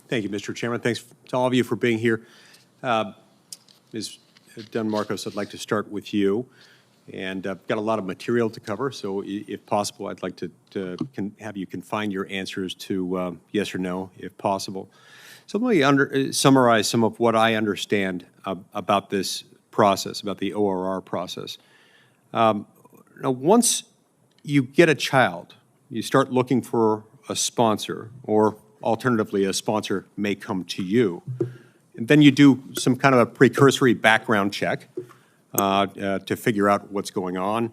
Thank you, Mr. Chairman. Thanks to all of you for being here. Ms. Dunn-Marcos, I'd like to start with you. And I've got a lot of material to cover, so if possible, I'd like to have you confine your answers to yes or no, if possible. So let me summarize some of what I understand about this process, about the ORR process. Now, once you get a child, you start looking for a sponsor, or alternatively, a sponsor may come to you. And then you do some kind of a precursory background check to figure out what's going on,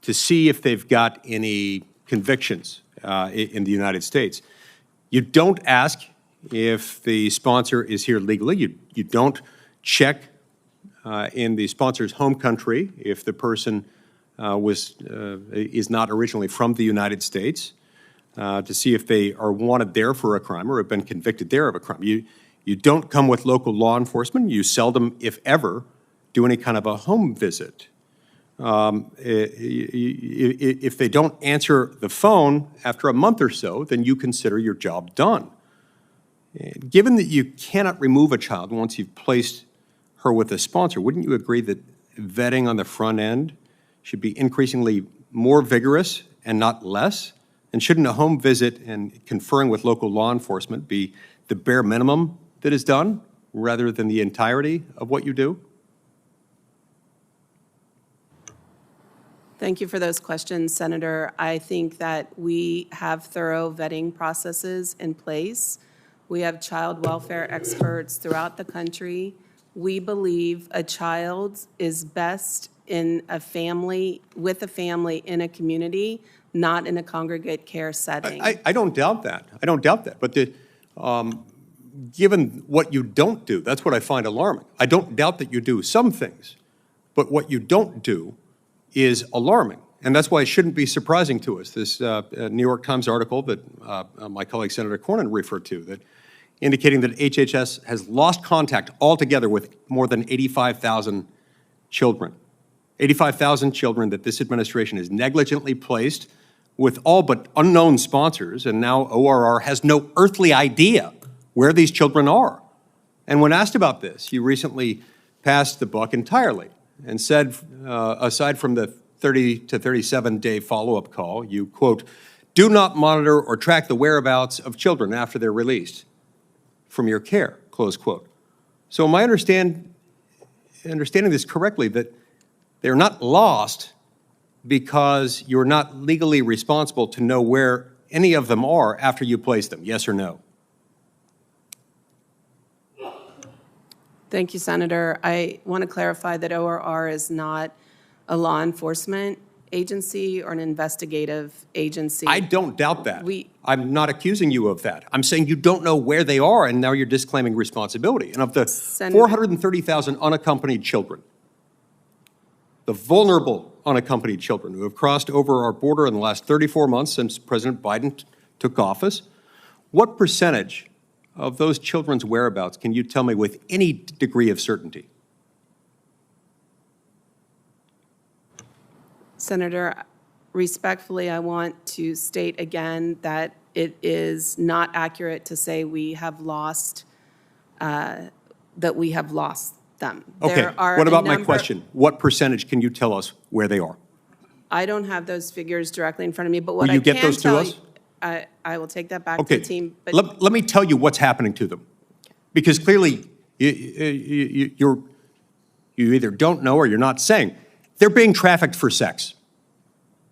to see if they've got any convictions in the United States. You don't ask if the sponsor is here legally. You don't check in the sponsor's home country if the person is not originally from the United States, to see if they are wanted there for a crime or have been convicted there of a crime. You don't come with local law enforcement. You seldom, if ever, do any kind of a home visit. If they don't answer the phone after a month or so, then you consider your job done. Given that you cannot remove a child once you've placed her with a sponsor, wouldn't you agree that vetting on the front end should be increasingly more vigorous and not less? And shouldn't a home visit and conferring with local law enforcement be the bare minimum that is done rather than the entirety of what you do? Thank you for those questions, Senator. I think that we have thorough vetting processes in place. We have child welfare experts throughout the country. We believe a child is best in a family, with a family in a community, not in a congregate care setting. I don't doubt that. I don't doubt that. But given what you don't do, that's what I find alarming. I don't doubt that you do some things, but what you don't do is alarming. And that's why it shouldn't be surprising to us. This New York Times article that my colleague Senator Cornyn referred to, that indicating that HHS has lost contact altogether with more than 85,000 children. 85,000 children that this administration has negligently placed with all but unknown sponsors, and now ORR has no earthly idea where these children are. And when asked about this, you recently passed the buck entirely and said, aside from the 30 to 37-day follow-up call, you, quote, do not monitor or track the whereabouts of children after they're released from your care, close quote. So am I understanding this correctly, that they're not lost because you're not legally responsible to know where any of them are after you place them, yes or no? Thank you, Senator. I want to clarify that ORR is not a law enforcement agency or an investigative agency. I don't doubt that. I'm not accusing you of that. I'm saying you don't know where they are, and now you're disclaiming responsibility. And of the 430,000 unaccompanied children, the vulnerable unaccompanied children who have crossed over our border in the last 34 months since President Biden took office, what percentage of those children's whereabouts can you tell me with any degree of certainty? Senator, respectfully, I want to state again that it is not accurate to say we have lost, that we have lost them. Okay, what about my question? What percentage can you tell us where they are? I don't have those figures directly in front of me, but what Will you get those to us? I will take that back to the team. But let me tell you what's happening to them. Because clearly you either don't know or you're not saying. They're being trafficked for sex.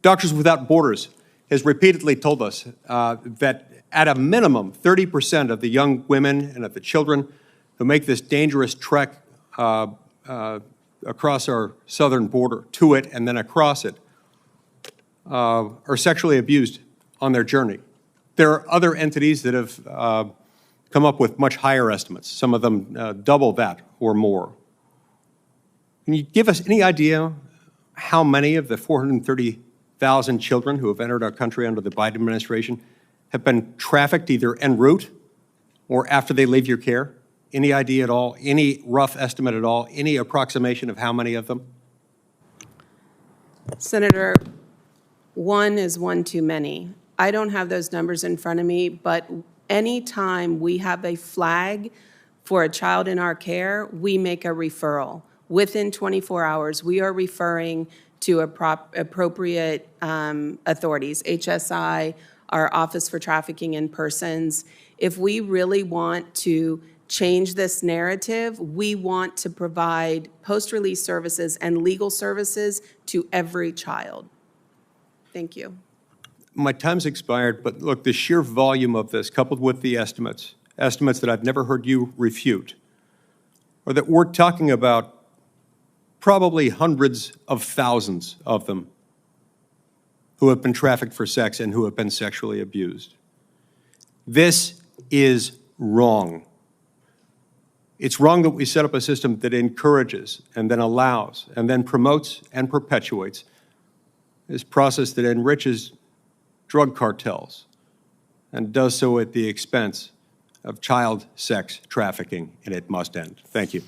Doctors Without Borders has repeatedly told us that at a minimum, 30% of the young women and of the children who make this dangerous trek across our southern border, to it and then across it, are sexually abused on their journey. There are other entities that have come up with much higher estimates, some of them double that or more. Can you give us any idea how many of the 430,000 children who have entered our country under the Biden administration have been trafficked either en route or after they leave your care? Any idea at all? Any rough estimate at all? Any approximation of how many of them? Senator, one is one too many. I don't have those numbers in front of me, but anytime we have a flag for a child in our care, we make a referral. Within 24 hours, we are referring to appropriate authorities, HSI, our Office for Trafficking in Persons. If we really want to change this narrative, we want to provide post-release services and legal services to every child. Thank you. My time's expired, but look, the sheer volume of this, coupled with the estimates that I've never heard you refute, are that we're talking about probably hundreds of thousands of them who have been trafficked for sex and who have been sexually abused. This is wrong. It's wrong that we set up a system that encourages and then allows and then promotes and perpetuates this process that enriches drug cartels and does so at the expense of child sex trafficking, and it must end. Thank you.